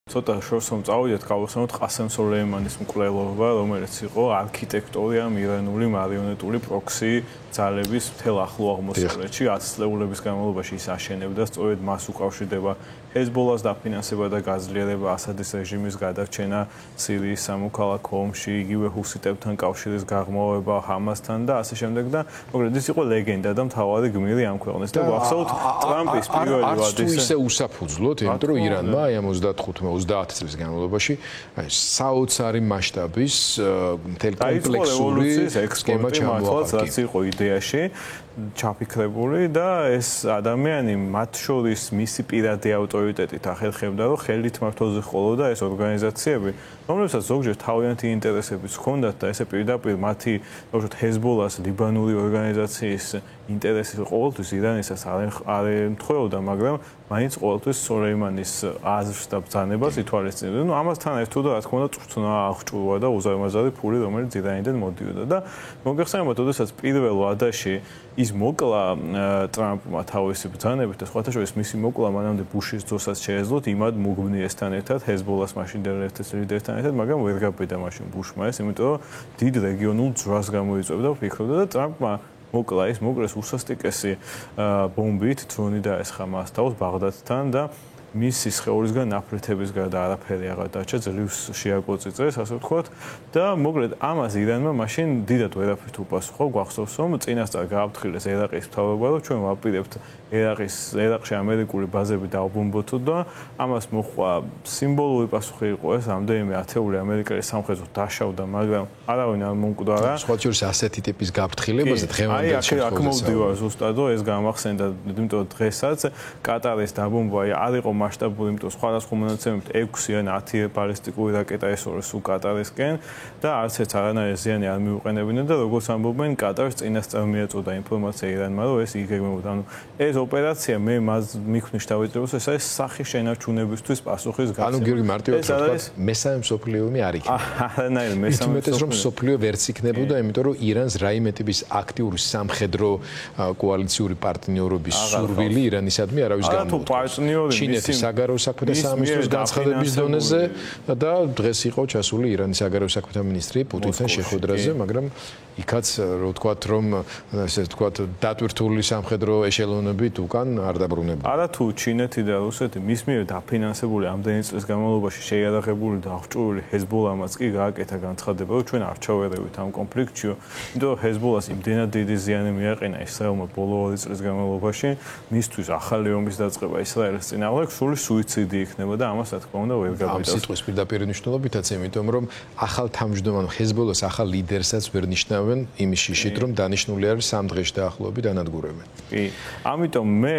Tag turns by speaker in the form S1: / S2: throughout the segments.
S1: ცოტა შორს რომ წავიდეთ, გავხსენოთ ყასემ სოლეიმანის მკვლელობა, რომელიც იყო არქიტექტორია მირანული მარიონეტული პროქსი ძალების მთელ ახლო აღმოსავლეთში 10 წლების განმავლობაში ის აშენებდა, სწორედ მას უკავშირდება ჰეზბოლას დაფინანსება და გაძლიერება, ასადის რეჟიმის გადარჩენა სირიის სამოქალაქო ომში, იგივე ჰუსიტებთან კავშირის გაღრმავება ჰამასთან და ასე შემდეგ და მოკლედ ის იყო ლეგენდა და მთავარი გმირი ამ ქვეყნის და ვახსოვთ ტრამპის პირველი ვადის
S2: ისე უსაფუძვლოდ, იმიტომ რომ ირანმა აი ამ 30 წლის განმავლობაში აი საოცარი მასშტაბის მთელი კომპლექსური სქემა ჩამოაყალიბა.
S1: რაც იყო იდეაში ჩაფიქრებული და ეს ადამიანი მათ შორის მისი პირადი ავტორიტეტით ახერხებდა, რომ ხელით მართლზე ხოლოდა ეს ორგანიზაციები, რომლებსაც ზოგჯერ თავიანთი ინტერესებიც ჰქონდათ და ესე პირდაპირ მათი, როგორც ჰეზბოლას, ლიბანური ორგანიზაციის ინტერესი ყოველთვის ირანისას არ ემთხვეოდა, მაგრამ მაინც ყოველთვის სოლეიმანის აზრს და ბრძანებას ითვალისწინებდა. ნუ ამასთან ერთად რა თქმა უნდა წვრთნა აღჭურვა და უზარმაზარი ფული, რომელიც ირანიდან მოდიოდა და მოგეხსენებათ, როდესაც პირველ ვადაში ის მოკლა ტრამპმა თავისი ბრძანებით და სხვათა შორის მისი მოკლა მანამდე ბუშის ძოსაც შეეძლოთ იმად მუგბნიესთან ერთად, ჰეზბოლას მაშინდელ ლიდერთან ერთად, მაგრამ ვერ გაბედა მაშინ ბუშმა ეს, იმიტომ რომ დიდ რეგიონულ ძვრას გამოიწვევდა და ფიქრობდა და ტრამპმა მოკლა ის მოკლეს უსასტიკესი ბომბით, დრონი დაესხა მას თავს ბაღდადთან და მისი სხეულისგან ნაფრეთების გარდა არაფერი აღარ დარჩა, ძლივს შეაკოწიწეს, ასე ვთქვათ და მოკლედ ამას ირანმა მაშინ დიდად ვერაფრით უპასუხა, გვახსოვს რომ წინასწარ გააფრთხილეს ერაყის მთავრობა, რომ ჩვენ ვაპირებთ ერაყში ამერიკული ბაზები დააბომბოთ და ამას მოხდა სიმბოლური პასუხი იყო ეს, ამდენიმე ათეული ამერიკელი სამხედრო დაშავდა, მაგრამ არავინ არ მომკვდარა.
S2: სხვა შორის ასეთი ტიპის გაფრთხილებაზე დღევანდელ
S1: შემთხვევაში აქ მოვდივარ ზუსტად, ეს გამახსენდა, იმიტომ რომ დღესაც კატარის დაბომბვა არ იყო მასშტაბური, იმიტომ სხვადასხვა მონაცემებით 6 ან 10 ბალისტიკური რაკეტა ესორა სულ კატარისკენ და არც ერთ არანაირი ზიანი არ მიუყენებინა და როგორც ამბობენ, კატარს წინასწარ მიაწოდა ინფორმაცია ირანმა, რომ ეს იგეგმებოდა. ანუ ეს ოპერაცია მე მიქვნიშ დავიწყებოს, ეს არის სახის შენარჩუნებისთვის პასუხის გაცემა.
S2: ანუ გიორგი მარტივად ვთქვათ, მესამე მსოფლიო ომი არ იქნება.
S1: არანაირი მესამე
S2: მსოფლიო რომ მსოფლიო ვერც იქნებოდა, იმიტომ რომ ირანს რაიმე ტიპის აქტიური სამხედრო კოალიციური პარტნიორობის სურვილი ირანისადმი არავის გამოუწევს. ჩინეთის საგარეო საქმეთა სამინისტროს განცხადების დონეზე და დღეს იყო ჩასული ირანის საგარეო საქმეთა მინისტრი პუტინთან შეხვედრაზე, მაგრამ იქაც რო ვთქვათ, რომ ესე ვთქვათ, დატვირთული სამხედრო ეშელონებით უკან არ დაბრუნებულა.
S1: არა თუ ჩინეთი და რუსეთი მის მიერ დაფინანსებული ამდენი წლის განმავლობაში შეიარაღებული და აღჭურვილი ჰეზბოლამაც კი გააკეთა განცხადება, რომ ჩვენ არ ჩავერევით ამ კონფლიქტში, იმიტომ რომ ჰეზბოლას იმდენად დიდი ზიანი მიაყენა ისრაელმა ბოლო 2 წლის განმავლობაში, მისთვის ახალი ომის დაწყება ისრაელის წინააღმდეგ სული სუიციდი იქნება და ამას რა თქმა უნდა ვერ გაბედავს.
S2: ამ სიტყვის პირდაპირ მნიშვნელობითაც, იმიტომ რომ ახალ თავმჯდომარე ჰეზბოლას ახალ ლიდერსაც ვერ ნიშნავენ იმის შიშით, რომ დანიშნული არის 3 დღეში დაახლოებით დანადგურებენ.
S1: კი, ამიტომ მე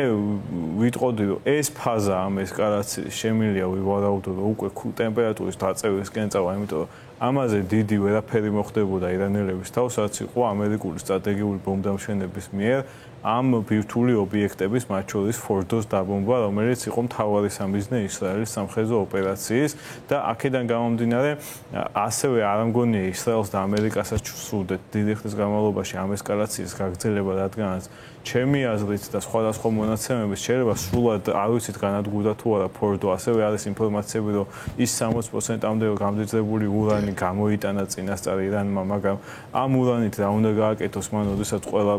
S1: ვიტყოდი, რომ ეს ფაზა ამ ესკალაციის შემილია ვივარაუდო, რომ უკვე ტემპერატურის დაწევისკენ წავა, იმიტომ რომ ამაზე დიდი ვერაფერი მოხდებოდა ირანელების თავს, რაც იყო ამერიკული სტრატეგიული ბომბდამშვენების მიერ ამ ბირთვული ობიექტების, მათ შორის ფორდოს დაბომბვა, რომელიც იყო მთავარი სამიზნე ისრაელის სამხედრო ოპერაციის და აქედან გამომდინარე, ასევე არ ამგონია ისრაელს და ამერიკასაც სურდეთ დიდი ხნის განმავლობაში ამ ესკალაციის გაგრძელება, რადგანაც ჩემი აზრით და სხვადასხვა მონაცემებით შეიძლება სრულად არ ვიცით განადგურდა თუ არა ფორდო, ასევე არის ინფორმაციები, რომ ის 60%-ამდე გამდიდრებული ურანი გამოიტანა წინასწარ ირანმა, მაგრამ ამ ურანით რა უნდა გააკეთოს მან, როდესაც ყველა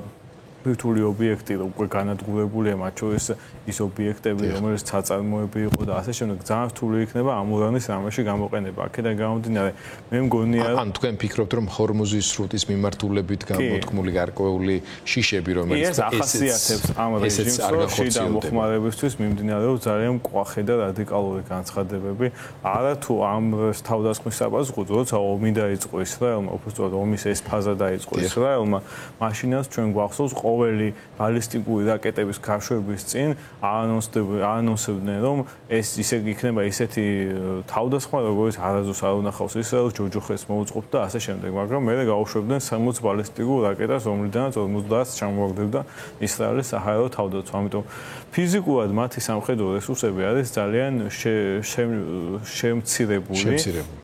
S1: ბირთვული ობიექტი უკვე განადგურებულია, მათ შორის ის ობიექტები, რომელიც საწარმოები იყო და ასე შემდეგ, ძალიან რთული იქნება ამ ურანის რამეში გამოყენება. აქედან გამომდინარე, მე მგონია,
S2: ან თქვენ ფიქრობთ, რომ ჰორმუზის სრუტის მიმართულებით გამოთქმული გარკვეული შიშები, რომელიც
S1: ეს ახასიათებს ამ რეჟიმს, შიდა მოხმარებისთვის მიმდინარეობს ძალიან მკვახე და რადიკალური განცხადებები. არა თუ ამ თავდასხმის საპასუხოდ, როცა ომი დაიწყო ისრაელმა, უბრალოდ ომის ეს ფაზა დაიწყო ისრაელმა, მაშინაც ჩვენ გვახსოვს ყოველი ბალისტიკური რაკეტების გაშვების წინ აანონსებდნენ, რომ ეს ისე იქნება ისეთი თავდასხმა, როგორც არასდროს არ უნახავს ისრაელს, ჯოჯოხეთს მოუწყობთ და ასე შემდეგ, მაგრამ მე გავუშვებდნენ 60 ბალისტიკურ რაკეტას, რომლიდანაც 50-ს ჩამოაგდებდა ისრაელის საჰაერო თავდაცვა. ამიტომ ფიზიკურად მათი სამხედრო რესურსები არის ძალიან შემცირებული.